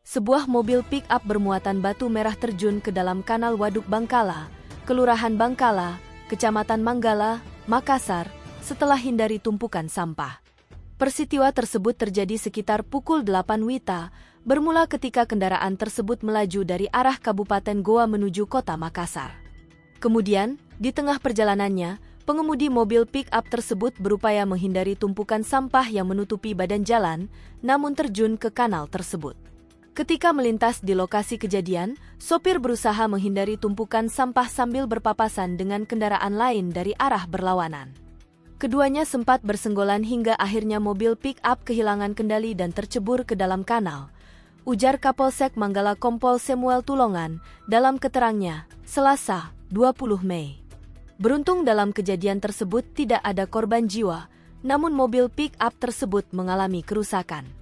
Sebuah mobil pick-up bermuatan batu merah terjun ke dalam kanal Waduk Bangkala, Kelurahan Bangkala, Kecamatan Manggala, Makassar, setelah hindari tumpukan sampah. Peristiwa tersebut terjadi sekitar pukul 8 WITA, bermula ketika kendaraan tersebut melaju dari arah Kabupaten Goa menuju kota Makassar. Kemudian, di tengah perjalanannya, pengemudi mobil pick-up tersebut berupaya menghindari tumpukan sampah yang menutupi badan jalan, namun terjun ke kanal tersebut. Ketika melintas di lokasi kejadian, sopir berusaha menghindari tumpukan sampah sambil berpapasan dengan kendaraan lain dari arah berlawanan. Keduanya sempat bersenggolan hingga akhirnya mobil pick-up kehilangan kendali dan tercebur ke dalam kanal, ujar Kapolsek Manggala Kompol Samuel Tulongan dalam keterangannya, Selasa, 20 Mei. Beruntung dalam kejadian tersebut tidak ada korban jiwa, namun mobil pick-up tersebut mengalami kerusakan.